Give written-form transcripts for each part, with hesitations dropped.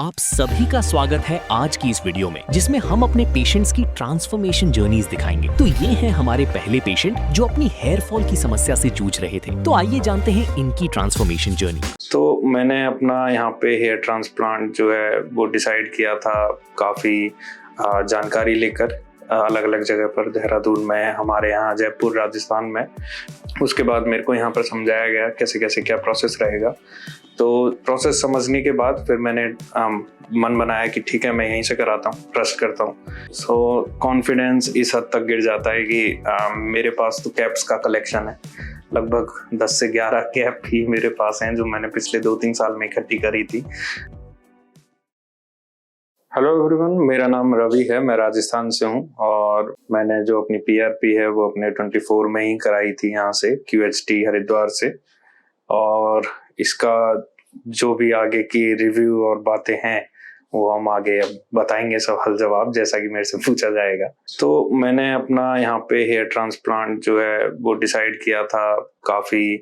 आप सभी का स्वागत है आज की इस वीडियो में, जिसमें हम अपने पेशेंट्स की ट्रांसफॉर्मेशन जर्नीज दिखाएंगे। तो ये हैं हमारे पहले पेशेंट जो अपनी हेयर फॉल की समस्या से जूझ रहे थे। तो आइए जानते हैं इनकी ट्रांसफॉर्मेशन जर्नी। तो मैंने अपना यहाँ पे हेयर ट्रांसप्लांट जो है वो डिसाइड किया था काफ़ी जानकारी लेकर, अलग अलग जगह पर, देहरादून में, हमारे यहाँ जयपुर राजस्थान में। उसके बाद मेरे को यहाँ पर समझाया गया कैसे कैसे क्या प्रोसेस रहेगा। तो प्रोसेस समझने के बाद फिर मैंने मन बनाया कि ठीक है, मैं यहीं से कराता हूँ, ट्रस्ट करता हूँ। सो कॉन्फिडेंस इस हद तक गिर जाता है कि मेरे पास तो कैप्स का कलेक्शन है, लगभग 10 से 11 कैप ही मेरे पास हैं जो मैंने पिछले 2-3 साल में इकट्ठी करी थी। हेलो एवरीवन, मेरा नाम रवि है, मैं राजस्थान से हूँ और मैंने जो अपनी पीआरपी है वो अपने 24 में ही कराई थी, यहाँ से QHT हरिद्वार से। और इसका जो भी आगे की रिव्यू और बातें हैं वो हम आगे अब बताएंगे, सवाल जवाब जैसा कि मेरे से पूछा जाएगा। तो मैंने अपना यहाँ पे हेयर ट्रांसप्लांट जो है वो डिसाइड किया था काफ़ी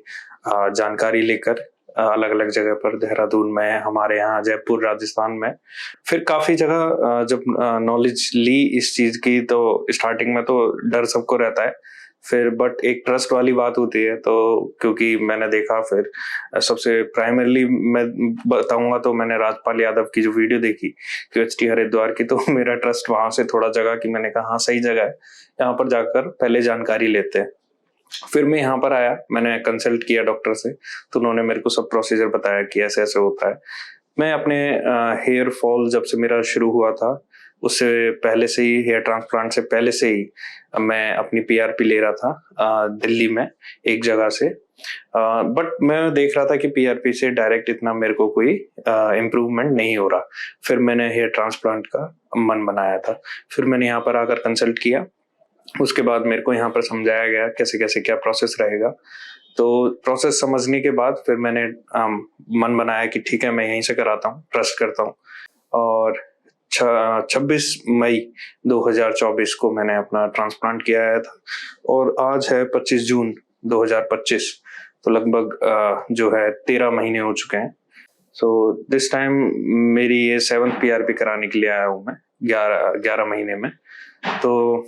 जानकारी लेकर, अलग अलग जगह पर, देहरादून में, हमारे यहाँ जयपुर राजस्थान में। फिर काफ़ी जगह जब नॉलेज ली इस चीज़ की, तो स्टार्टिंग में तो डर सबको रहता है, फिर बट एक ट्रस्ट वाली बात होती है। तो क्योंकि मैंने देखा, फिर सबसे प्राइमरली मैं बताऊंगा तो मैंने राजपाल यादव की जो वीडियो देखी QHT हरिद्वार की, तो मेरा ट्रस्ट वहां से थोड़ा जगा कि मैंने कहा हाँ, सही जगह है, यहाँ पर जाकर पहले जानकारी लेते हैं। फिर मैं यहाँ पर आया, मैंने कंसल्ट किया डॉक्टर से, तो उन्होंने मेरे को सब प्रोसीजर बताया कि ऐसे ऐसे होता है। मैं अपने हेयर फॉल जब से मेरा शुरू हुआ था, उससे पहले से ही, हेयर ट्रांसप्लांट से पहले से ही मैं अपनी पीआरपी ले रहा था दिल्ली में एक जगह से। बट मैं देख रहा था कि पीआरपी से डायरेक्ट इतना मेरे को कोई इम्प्रूवमेंट नहीं हो रहा। फिर मैंने हेयर ट्रांसप्लांट का मन बनाया था, फिर मैंने यहाँ पर आकर कंसल्ट किया। उसके बाद मेरे को यहाँ पर समझाया गया कैसे कैसे क्या प्रोसेस रहेगा। तो प्रोसेस समझने के बाद फिर मैंने मन बनाया कि ठीक है, मैं यहीं से कराता हूँ, ट्रस्ट करता हूँ। और 26 मई 2024 को मैंने अपना ट्रांसप्लांट किया था और आज है 25 जून 2025। तो लगभग जो है 13 महीने हो चुके हैं। सो दिस टाइम मेरी ये 7th पीआरपी कराने के लिए आया हूँ मैं 11 महीने में। तो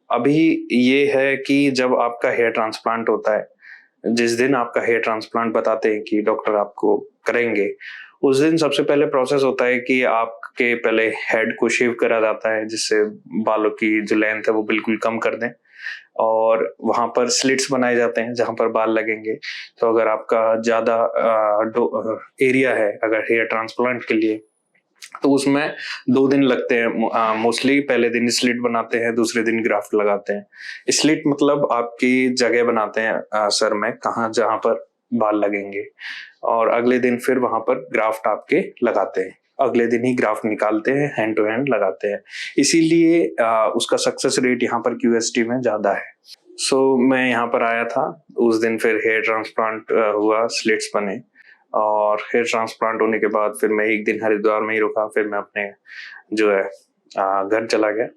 अभी ये है कि जब आपका हेयर ट्रांसप्लांट होता है, जिस दिन आपका हेयर ट्रांसप्लांट बताते हैं कि डॉक्टर आपको करेंगे, उस दिन सबसे पहले प्रोसेस होता है कि आपके पहले हेड को शेव करा जाता है, जिससे बालों की जो लेंथ है वो बिल्कुल कम कर दें। और वहां पर स्लिट्स बनाए जाते हैं जहां पर बाल लगेंगे। तो अगर आपका ज्यादा एरिया है अगर हेयर ट्रांसप्लांट के लिए, तो उसमें 2 दिन लगते हैं मोस्टली। पहले दिन स्लिट बनाते हैं, दूसरे दिन ग्राफ्ट लगाते हैं। स्लिट मतलब आपकी जगह बनाते हैं सर में, कहाँ जहां पर बाल लगेंगे, और अगले दिन फिर वहां पर ग्राफ्ट आपके लगाते हैं। अगले दिन ही ग्राफ्ट निकालते हैं, हैंड टू हैंड लगाते हैं। इसीलिए उसका सक्सेस रेट यहाँ पर QHT में ज्यादा है। सो मैं यहाँ पर आया था उस दिन, फिर हेयर ट्रांसप्लांट हुआ, स्लिट्स बने, और हेयर ट्रांसप्लांट होने के बाद फिर मैं एक दिन हरिद्वार में ही रुका, फिर मैं अपने जो है घर चला गया।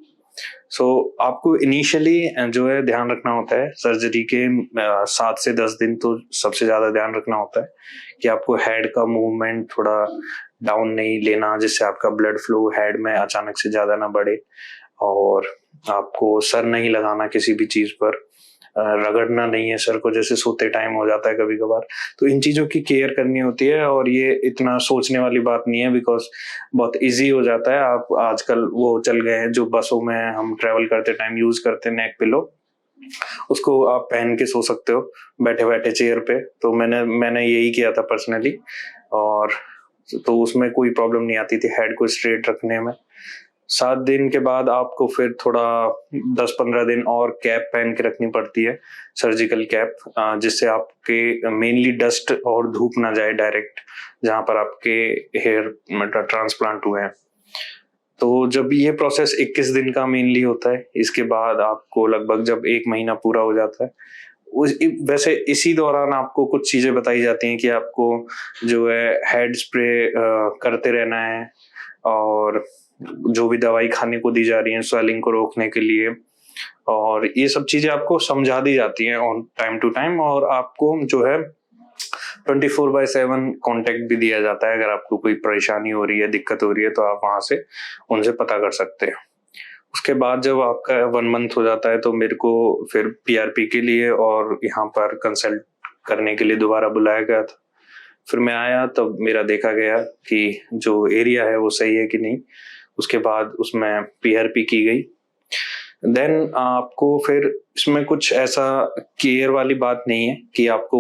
सो आपको इनिशियली जो है ध्यान रखना होता है, सर्जरी के 7 से 10 दिन तो सबसे ज्यादा ध्यान रखना होता है कि आपको हेड का मूवमेंट थोड़ा डाउन नहीं लेना, जिससे आपका ब्लड फ्लो हेड में अचानक से ज्यादा ना बढ़े। और आपको सर नहीं लगाना किसी भी चीज पर, रगड़ना नहीं है सर को, जैसे सोते टाइम हो जाता है कभी कभार। तो इन चीजों की केयर करनी होती है, और ये इतना सोचने वाली बात नहीं है, बिकॉज बहुत इजी हो जाता है। आप आजकल वो चल गए हैं जो बसों में हम ट्रेवल करते टाइम यूज करते हैं, नेक पिलो, उसको आप पहन के सो सकते हो बैठे बैठे चेयर पे। तो मैंने यही किया था पर्सनली, और तो उसमें कोई प्रॉब्लम नहीं आती थी हेड को स्ट्रेट रखने में। 7 दिन के बाद आपको फिर थोड़ा 10-15 दिन और कैप पहन के रखनी पड़ती है, सर्जिकल कैप, जिससे आपके मेनली डस्ट और धूप ना जाए डायरेक्ट जहां पर आपके हेयर ट्रांसप्लांट हुए हैं। तो जब ये प्रोसेस 21 दिन का मेनली होता है, इसके बाद आपको लगभग जब 1 महीना पूरा हो जाता है, वैसे इसी दौरान आपको कुछ चीजें बताई जाती हैं कि आपको जो है हेड स्प्रे करते रहना है, और जो भी दवाई खाने को दी जा रही है स्वेलिंग को रोकने के लिए, और ये सब चीजें आपको समझा दी जाती हैं ऑन टाइम टू टाइम। और आपको जो है 24/7 कांटेक्ट भी दिया जाता है। अगर आपको कोई परेशानी हो रही है, दिक्कत हो रही है, तो आप वहां से उनसे पता कर सकते हैं। उसके बाद जब आपका 1 मंथ हो जाता है तो मेरे को फिर पीआरपी के लिए और यहाँ पर कंसल्ट करने के लिए दोबारा बुलाया गया था। फिर मैं आया तब मेरा देखा गया कि जो एरिया है वो सही है कि नहीं। उसके बाद उसमें पीआरपी की गई। देन आपको फिर इसमें कुछ ऐसा केयर वाली बात नहीं है कि आपको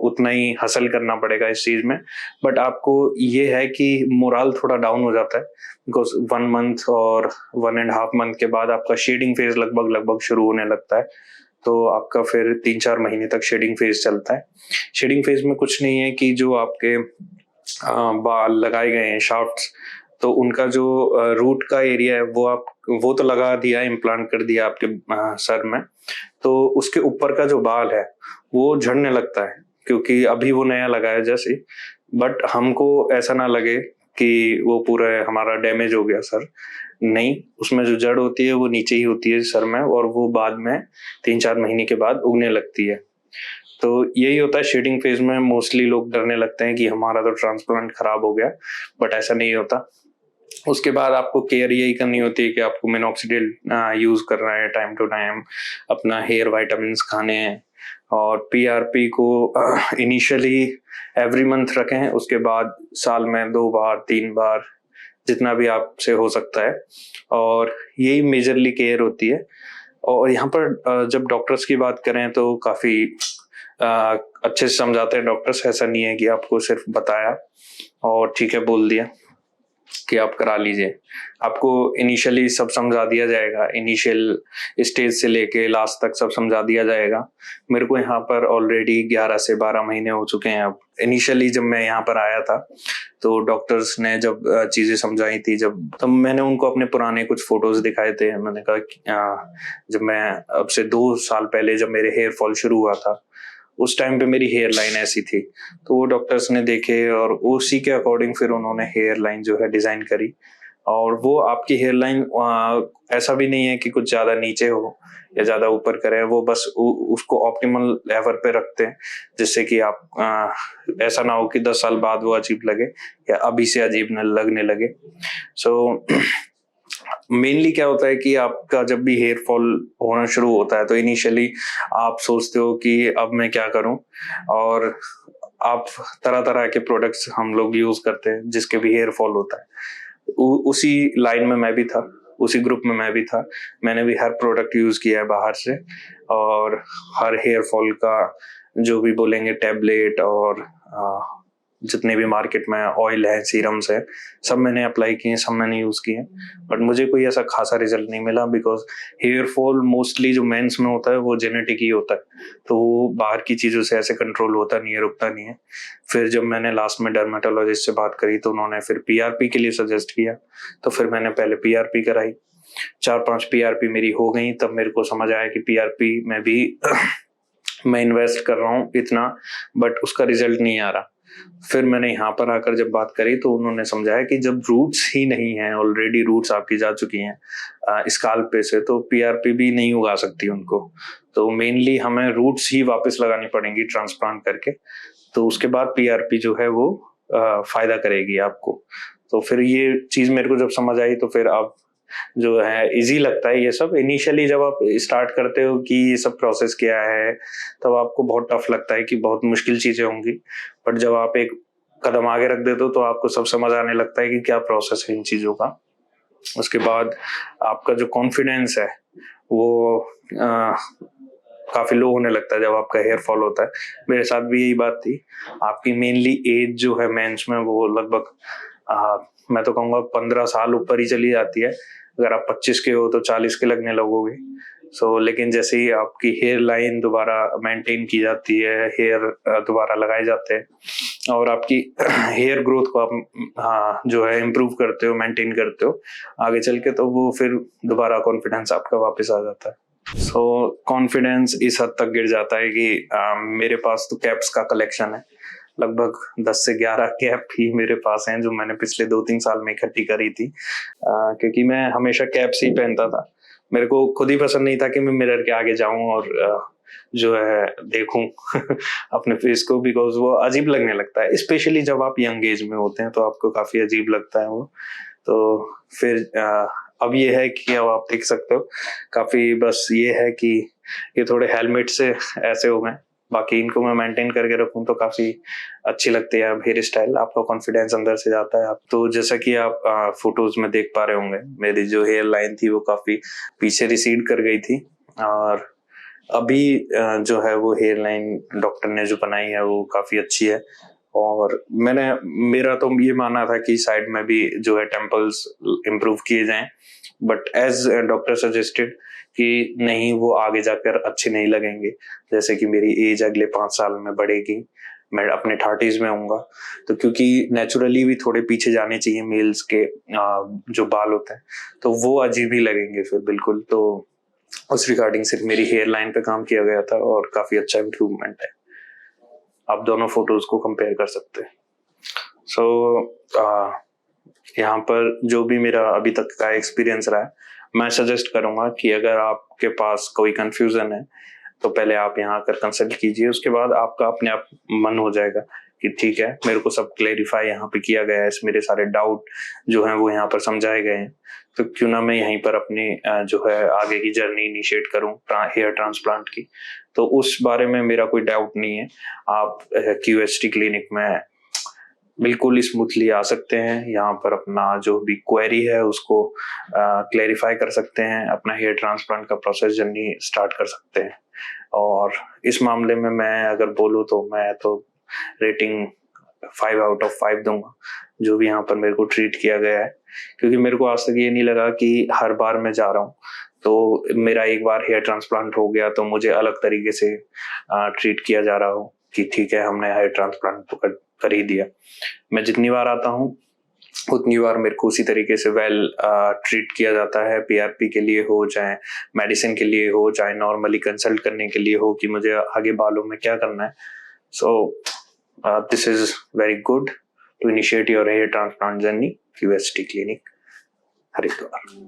उतना ही हसल करना पड़ेगा इस चीज में, बट आपको ये है कि मोरल थोड़ा डाउन हो जाता है बिकॉज 1 मंथ और 1.5 मंथ के बाद आपका शेडिंग फेज लगभग शुरू होने लगता है। तो आपका फिर 3-4 महीने तक शेडिंग फेज चलता है। शेडिंग फेज में कुछ नहीं है कि जो आपके बाल लगाए गए हैं शाफ्ट्स, तो उनका जो रूट का एरिया है वो तो लगा दिया, इम्प्लांट कर दिया आपके सर में। तो उसके ऊपर का जो बाल है वो झड़ने लगता है क्योंकि अभी वो नया लगा है जैसे। बट हमको ऐसा ना लगे कि वो पूरा हमारा डैमेज हो गया सर, नहीं। उसमें जो जड़ होती है वो नीचे ही होती है सर में, और वो बाद में 3-4 महीने के बाद उगने लगती है। तो यही होता है शेडिंग फेज में। मोस्टली लोग डरने लगते हैं कि हमारा तो ट्रांसप्लांट खराब हो गया, बट ऐसा नहीं होता। उसके बाद आपको केयर यही करनी होती है कि आपको मिनॉक्सिडिल यूज करना है टाइम टू टाइम, अपना हेयर वाइटामिन खाने हैं, और पीआरपी को इनिशियली एवरी मंथ रखें। उसके बाद साल में 2 बार 3 बार जितना भी आपसे हो सकता है, और यही मेजरली केयर होती है। और यहाँ पर जब डॉक्टर्स की बात करें तो काफी अच्छे से समझाते हैं डॉक्टर्स। ऐसा नहीं है कि आपको सिर्फ बताया और ठीक है बोल दिया कि आप करा लीजिए। आपको इनिशियली सब समझा दिया जाएगा, इनिशियल स्टेज से लेके लास्ट तक सब समझा दिया जाएगा। मेरे को यहाँ पर ऑलरेडी 11 से 12 महीने हो चुके हैं अब। इनिशियली जब मैं यहाँ पर आया था तो डॉक्टर्स ने जब चीजें समझाई थी, तब मैंने उनको अपने पुराने कुछ फोटोज दिखाए थे। मैंने कहा कि जब मैं अब से 2 साल पहले जब मेरे हेयर फॉल शुरू हुआ था, उस टाइम पे मेरी हेयर लाइन ऐसी थी। तो वो डॉक्टर्स ने देखे और उसी के अकॉर्डिंग फिर उन्होंने हेयर लाइन जो है डिजाइन करी। और वो आपकी हेयर लाइन ऐसा भी नहीं है कि कुछ ज्यादा नीचे हो या ज्यादा ऊपर करें, वो बस उसको ऑप्टिमल लेवल पे रखते हैं, जिससे कि आप ऐसा ना हो कि 10 साल बाद वो अजीब लगे या अभी से अजीब न लगने लगे। सो मेनली क्या होता है कि आपका जब भी हेयर फॉल होना शुरू होता है तो इनिशियली आप सोचते हो कि अब मैं क्या करूं, और आप तरह तरह के प्रोडक्ट्स हम लोग यूज करते हैं जिसके भी हेयर फॉल होता है। उसी लाइन में मैं भी था, उसी ग्रुप में मैं भी था। मैंने भी हर प्रोडक्ट यूज किया है बाहर से, और हर हेयर फॉल का जो भी बोलेंगे टैबलेट और जितने भी मार्केट में ऑयल है, सीरम्स है, सब मैंने अप्लाई किए, सब मैंने यूज किए। बट मुझे कोई ऐसा खासा रिजल्ट नहीं मिला बिकॉज हेयर फॉल मोस्टली जो मेंस में होता है वो जेनेटिक ही होता है, तो वो बाहर की चीजों से ऐसे कंट्रोल होता नहीं है, रुकता नहीं है। फिर जब मैंने लास्ट में डर्मेटोलॉजिस्ट से बात करी तो उन्होंने फिर पीआरपी के लिए सजेस्ट किया, तो फिर मैंने पहले पीआरपी कराई। 4-5 पीआरपी मेरी हो गई, तब मेरे को समझ आया कि पीआरपी में भी मैं इन्वेस्ट कर रहा हूँ इतना, बट उसका रिजल्ट नहीं आ रहा। फिर मैंने यहाँ पर आकर जब बात करी तो उन्होंने समझाया कि जब रूट्स ही नहीं है, ऑलरेडी रूट्स आपकी जा चुकी हैं स्काल्प पे से, तो पीआरपी भी नहीं उगा सकती उनको। तो मेनली हमें रूट्स ही वापस लगानी पड़ेंगी ट्रांसप्लांट करके, तो उसके बाद पीआरपी जो है वो फायदा करेगी आपको। तो फिर ये चीज मेरे को जब समझ आई तो फिर अब जो है इजी लगता है ये सब। इनिशियली जब आप स्टार्ट करते हो कि ये सब प्रोसेस क्या है, तब आपको बहुत टफ लगता है कि बहुत मुश्किल चीजें होंगी, बट जब आप एक कदम आगे रख देते हो तो आपको सब समझ आने लगता है कि क्या प्रोसेस है इन चीजों का। उसके बाद आपका जो कॉन्फिडेंस है वो काफी लो होने लगता है जब आपका हेयर फॉल होता है। मेरे साथ भी यही बात थी। आपकी मेनली एज जो है मेंस में वो लगभग मैं तो कहूँगा 15 साल ऊपर ही चली जाती है। अगर आप 25 के हो तो 40 के लगने लगोगे। लेकिन जैसे ही आपकी हेयर लाइन दोबारा मेंटेन की जाती है, हेयर दोबारा लगाए जाते हैं और आपकी हेयर ग्रोथ को आप जो है इम्प्रूव करते हो, मेंटेन करते हो आगे चल के, तो वो फिर दोबारा कॉन्फिडेंस आपका वापस आ जाता है। कॉन्फिडेंस इस हद तक गिर जाता है कि मेरे पास तो कैप्स का कलेक्शन है। लगभग 10 से 11 कैप ही मेरे पास हैं जो मैंने पिछले 2-3 साल में इकट्ठी करी थी, क्योंकि मैं हमेशा कैप्स ही पहनता था। मेरे को खुद ही पसंद नहीं था कि मैं मिरर के आगे जाऊं और जो है देखूं अपने फेस को, बिकॉज वो अजीब लगने लगता है, स्पेशली जब आप यंग एज में होते हैं तो आपको काफी अजीब लगता है वो। तो फिर अब ये है कि अब आप देख सकते हो काफी, बस ये है कि ये थोड़े हेलमेट से ऐसे हो गए, बाकी इनको मैं मेंटेन करके रखूं तो काफी अच्छी लगती है हेयर स्टाइल, आपका कॉन्फिडेंस अंदर से जाता है। आप तो जैसा कि आप फोटोज में देख पा रहे होंगे, मेरी जो हेयर लाइन थी वो काफी पीछे रिसीड कर गई थी, और अभी जो है वो हेयर लाइन डॉक्टर ने जो बनाई है वो काफी अच्छी है। और मेरा तो ये मानना था कि साइड में भी जो है टेम्पल्स इम्प्रूव किए जाएं, बट एज डॉक्टर सजेस्टेड कि नहीं, वो आगे जाकर अच्छे नहीं लगेंगे। जैसे कि मेरी एज अगले 5 साल में बढ़ेगी, मैं अपने 30s में आऊंगा, तो क्योंकि नेचुरली भी थोड़े पीछे जाने चाहिए मेल्स के जो बाल होते हैं, तो वो अजीब ही लगेंगे फिर बिल्कुल। तो उस रिगार्डिंग सिर्फ मेरी हेयर लाइन पे काम किया गया था और काफी अच्छा इम्प्रूवमेंट है। आप दोनों फोटोज को कंपेयर कर सकते हैं। यहाँ पर जो भी मेरा अभी तक का एक्सपीरियंस रहा है, मैं सजेस्ट करूंगा कि अगर आपके पास कोई कंफ्यूजन है तो पहले आप यहाँ आकर कंसल्ट कीजिए, उसके बाद आपका अपने आप मन हो जाएगा कि ठीक है, मेरे को सब क्लेरिफाई यहाँ पे किया गया है, मेरे सारे डाउट जो हैं वो यहाँ पर समझाए गए हैं, तो क्यों ना मैं यहीं पर अपनी जो है आगे की जर्नी इनिशिएट करूँ हेयर ट्रांसप्लांट की। तो उस बारे में मेरा कोई डाउट नहीं है, आप QHT क्लिनिक में बिल्कुल स्मूथली आ सकते हैं, यहाँ पर अपना जो भी क्वेरी है उसको क्लेरिफाई कर सकते हैं, अपना हेयर ट्रांसप्लांट का प्रोसेस जर्नी स्टार्ट कर सकते हैं। और इस मामले में मैं अगर बोलूँ तो मैं तो रेटिंग 5 आउट ऑफ 5 दूंगा, जो भी यहाँ पर मेरे को ट्रीट किया गया है, क्योंकि मेरे को आज तक ये नहीं लगा कि हर बार मैं जा रहा हूँ तो मेरा एक बार हेयर ट्रांसप्लांट हो गया तो मुझे अलग तरीके से ट्रीट किया जा रहा हो कि ठीक है, हमने हेयर ट्रांसप्लांट तो कर ही दिया। मैं जितनी बार आता हूँ उतनी बार मेरे को उसी तरीके से वेल ट्रीट किया जाता है, PRP के लिए हो, चाहे मेडिसिन के लिए हो, चाहे नॉर्मली कंसल्ट करने के लिए हो कि मुझे आगे बालों में क्या करना है। So this is very good to initiate your hair transplant journey, QHT clinic Haridwar.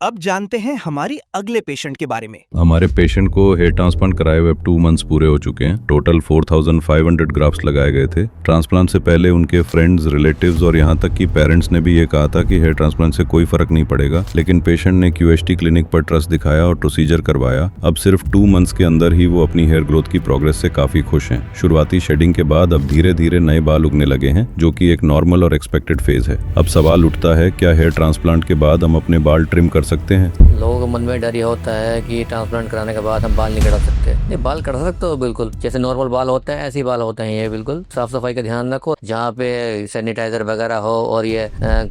अब जानते हैं हमारी अगले पेशेंट के बारे में। हमारे पेशेंट को हेयर ट्रांसप्लांट कराए हुए 2 मंथ्स पूरे हो चुके हैं। टोटल 4500 ग्राफ्ट्स लगाए गए थे। ट्रांसप्लांट से पहले उनके फ्रेंड्स, रिलेटिव्स और यहाँ तक कि पेरेंट्स ने भी ये कहा था कि हेयर ट्रांसप्लांट से कोई फर्क नहीं पड़ेगा, लेकिन पेशेंट ने QHT क्लिनिक पर ट्रस्ट दिखाया और प्रोसीजर करवाया। अब सिर्फ 2 मंथ्स के अंदर ही वो अपनी हेयर ग्रोथ की प्रोग्रेस से काफी खुश हैं। शुरुआती शेडिंग के बाद अब धीरे धीरे नए बाल उगने लगे हैं, जो कि एक नॉर्मल और एक्सपेक्टेड फेज है। अब सवाल उठता है, क्या हेयर ट्रांसप्लांट के बाद हम अपने बाल ट्रिम कर सकते हैं? लोगों के मन में डर ये होता है कि ट्रांसप्लांट कराने के बाद हम बाल नहीं कटा सकते। नहीं, बाल कटा सकते हो बिल्कुल, जैसे नॉर्मल बाल होते हैं ऐसे ही बाल होते हैं। ये बिल्कुल साफ सफाई का ध्यान रखो, जहाँ पे सैनिटाइजर वगैरह हो और ये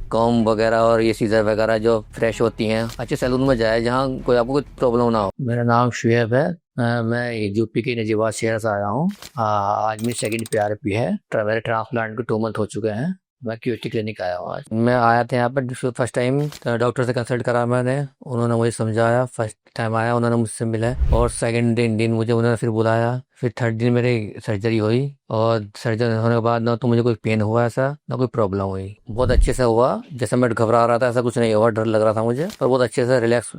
कॉम वगैरह और ये सीजर वगैरह जो फ्रेश होती हैं, अच्छे सैलून में जाए जहाँ कोई आपको कोई प्रॉब्लम ना हो। मेरा नाम शुएब है, मैं यूपी के नजीबाद शहर से आया हूँ। आज मेरी सेकंड PRP है। मेरे ट्रांसप्लांट को 2 मंथ हो चुके हैं। मैं QHT क्लिनिक आया हूँ आज। मैं आया था यहाँ पर फर्स्ट टाइम, डॉक्टर से कंसल्ट करा मैंने, उन्होंने मुझे समझाया। फर्स्ट टाइम आया, उन्होंने मुझसे मिला और सेकंड दिन मुझे उन्होंने फिर बुलाया। फिर थर्ड दिन मेरी सर्जरी हुई और सर्जरी होने के बाद ना तो मुझे कोई पेन हुआ ऐसा, ना कोई प्रॉब्लम हुई। बहुत अच्छे से हुआ, जैसे मैं घबरा रहा था ऐसा कुछ नहीं हुआ, डर लग रहा था मुझे, पर बहुत अच्छे से रिलैक्स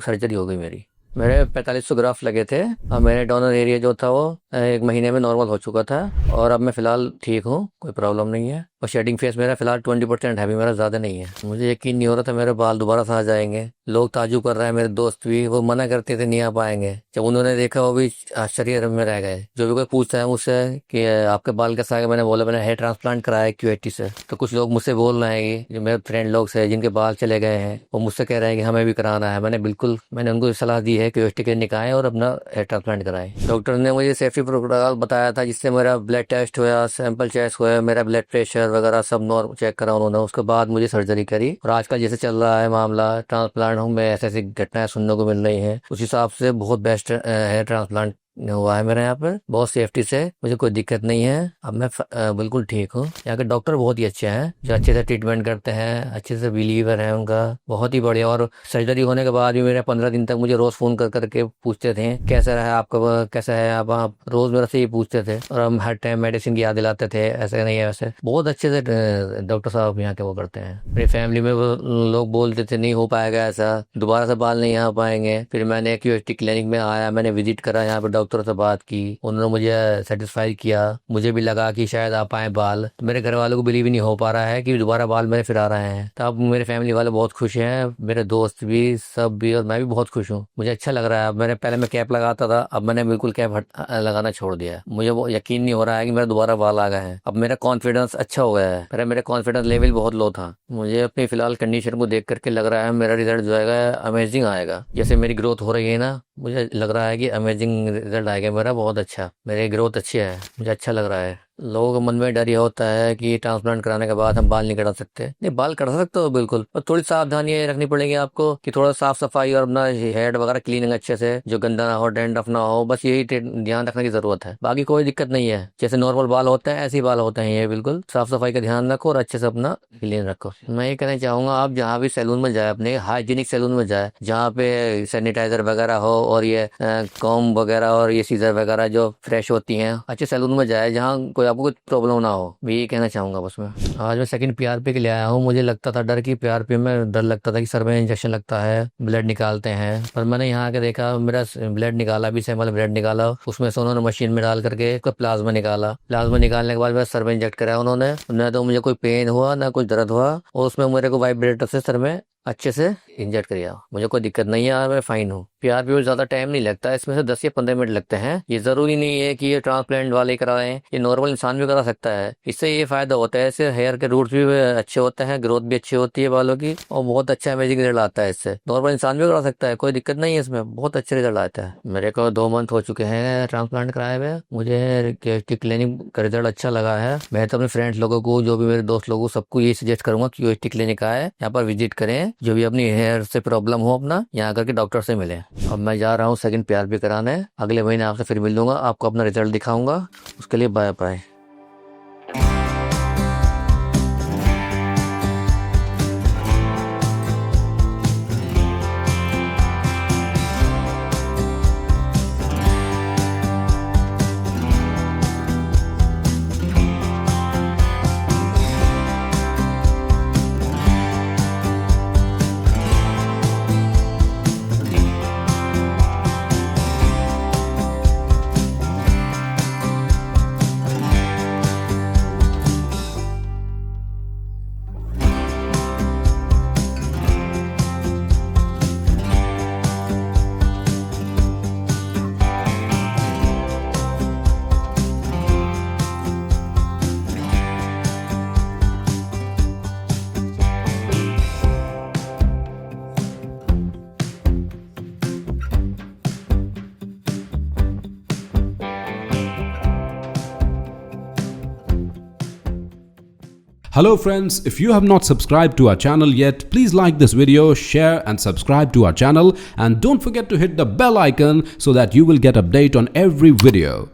सर्जरी हो गई मेरी। मेरे 4500 ग्राफ लगे थे और मेरे डोनर एरिया जो था वो 1 महीने में नॉर्मल हो चुका था और अब मैं फिलहाल ठीक हूँ, कोई प्रॉब्लम नहीं है। और शेडिंग फेस मेरा फिलहाल 20% है, भी मेरा ज़्यादा नहीं है। मुझे यकीन नहीं हो रहा था मेरे बाल दोबारा से आ जाएंगे। लोग ताजुब कर रहे हैं, मेरे दोस्त भी, वो मना करते थे नहीं आ पाएंगे। जब उन्होंने देखा वो भी आश्चर्य में रह गए। जो भी कोई पूछता है मुझसे कि आपके बाल कैसा है, मैंने बोला मैंने हेयर ट्रांसप्लांट कराया है QHT से। तो कुछ लोग मुझसे बोल रहे हैं कि जो मेरे फ्रेंड लोग से जिनके बाल चले गए हैं, वो मुझसे कह रहे हैं कि हमें भी कराना है। मैंने उनको सलाह दी है कि QHT क्लिनिक आएं और अपना हेयर ट्रांसप्लांट कराएं। डॉक्टर ने मुझे सेफ्टी प्रोटोकॉल बताया था, जिससे मेरा ब्लड टेस्ट हुआ, सैंपल चेक हुआ, मेरा ब्लड प्रेशर वगैरह सब नॉर्मल चेक करा उन्होंने। उसके बाद मुझे सर्जरी करी और आजकल जैसे चल रहा है मामला ट्रांसप्लांट में, ऐसे ऐसी घटनाएं सुनने को मिल रही हैं, उस हिसाब से बहुत बेस्ट हेयर ट्रांसप्लांट हुआ है मेरे यहाँ पर, बहुत सेफ्टी से, मुझे कोई दिक्कत नहीं है। अब मैं बिल्कुल ठीक हूँ। यहाँ के डॉक्टर बहुत ही अच्छे हैं, जो अच्छे से ट्रीटमेंट करते हैं, अच्छे से बिलीवर है उनका, बहुत ही बढ़िया। और सर्जरी होने के बाद भी मेरे 15 दिन तक मुझे रोज फोन कर करके पूछते थे कैसा रहा आपका, कैसा है आप रोज मेरे से ही पूछते थे और हम हर टाइम मेडिसिन की याद दिलाते थे, ऐसे नहीं है वैसे। बहुत अच्छे से डॉक्टर साहब यहाँ के वो करते हैं। मेरी फैमिली में वो लोग बोलते थे नहीं हो पाएगा ऐसा, दोबारा से बाल नहीं आ पाएंगे। फिर मैंने QHT क्लिनिक में आया, मैंने विजिट करा, यहाँ पर डॉक्टर से बात की, उन्होंने मुझे सेटिस्फाई किया। मुझे भी लगा कि शायद आ पाए बाल। तो मेरे घर वालों को बिलीव ही नहीं हो पा रहा है कि दोबारा बाल मेरे फिर आ रहे हैं। तो अब मेरे फैमिली वाले बहुत खुश हैं, मेरे दोस्त भी, सब भी, और मैं भी बहुत खुश हूँ। मुझे अच्छा लग रहा है। मैंने पहले मैं कैप लगाता था, अब मैंने बिल्कुल कैप लगाना छोड़ दिया। मुझे वो यकीन नहीं हो रहा है कि मेरे दोबारा बाल आ गए हैं। अब मेरा कॉन्फिडेंस अच्छा हो गया है। पहले मेरा कॉन्फिडेंस लेवल बहुत लो था। मुझे अपनी फिलहाल कंडीशन को देख करके लग रहा है मेरा रिजल्ट जो है अमेजिंग आएगा। जैसे मेरी ग्रोथ हो रही है ना, मुझे लग रहा है कि अमेजिंग रिजल्ट आएगा मेरा, बहुत अच्छा। मेरी ग्रोथ अच्छी है, मुझे अच्छा लग रहा है। लोगों के मन में डर ये होता है कि ट्रांसप्लांट कराने के बाद हम बाल नहीं कटा सकते। नहीं, बाल कटा सकते हो बिल्कुल, पर थोड़ी सावधानी रखनी पड़ेगी आपको कि थोड़ा साफ सफाई और अपना हेड वगैरह क्लीनिंग अच्छे से, जो गंदा ना हो, डैंड्रफ ना हो, बस यही ध्यान रखने की जरूरत है। बाकी कोई दिक्कत नहीं है, जैसे नॉर्मल बाल होते हैं ऐसे ही बाल होते हैं। ये बिल्कुल साफ सफाई का ध्यान रखो और अच्छे से अपना क्लीन रखो। मैं ये कहना चाहूंगा, आप जहाँ भी सैलून में जाए, अपने हाइजीनिक सैलून में जाए, जहाँ पे सैनिटाइजर वगैरह हो और ये कॉम वगैरह और ये सीजर वगैरह जो फ्रेश होती हैं, अच्छे सैलून में जाए जहाँ कोई आपको कुछ प्रॉब्लम ना हो। मैं ये कहना चाहूंगा बस। मैं आज मैं सेकंड PRP के लिए आया हूँ। मुझे लगता था डर की PRP में डर लगता था कि सर में इंजेक्शन लगता है, ब्लड निकालते हैं, पर मैंने यहाँ आके देखा, मेरा ब्लड निकाला भी, सैंपल ब्लड निकाला, उसमें से उन्होंने मशीन में डाल करके प्लाज्मा निकाला। प्लाज्मा निकालने के बाद मेरा सर में इंजेक्ट कराया उन्होंने। न तो मुझे कोई पेन हुआ, ना कुछ दर्द हुआ, और उसमें मेरे को वाइब्रेटर से सर में अच्छे से इंजेक्ट किया। मुझे कोई दिक्कत नहीं है, मैं फाइन हूँ। PRP में ज्यादा टाइम नहीं लगता, इसमें से 10 या 15 मिनट लगते हैं। ये जरूरी नहीं है कि ये ट्रांसप्लांट वाले कराएं, ये नॉर्मल इंसान भी करा सकता है। इससे ये फायदा होता है, इससे हेयर के रूट्स भी अच्छे होते हैं, ग्रोथ भी अच्छी होती है बालों की, और बहुत अच्छा अमेजिंग रिजल्ट आता है। इससे नॉर्मल इंसान भी करा सकता है, कोई दिक्कत नहीं है, इसमें बहुत अच्छे रिजल्ट आता है। मेरे को 2 मंथ हो चुके हैं ट्रांसप्लांट कराए हुए। मुझे QHT क्लिनिक का रिजल्ट अच्छा लगा है। मैं तो अपने फ्रेंड्स लोगों को, जो भी मेरे दोस्त लोगों को, सबको ये सजेस्ट करूंगा कि QHT क्लिनिक आए, यहाँ पर विजिट करें, जो भी अपनी हेयर से प्रॉब्लम हो अपना यहाँ करके डॉक्टर से मिले। अब मैं जा रहा हूँ सेकंड PRP कराने, अगले महीने आपसे फिर मिल लूंगा, आपको अपना रिजल्ट दिखाऊंगा। उसके लिए bye bye. Hello friends, if you have not subscribed to our channel yet, please like this video, share and subscribe to our channel, and don't forget to hit the bell icon so that you will get update on every video.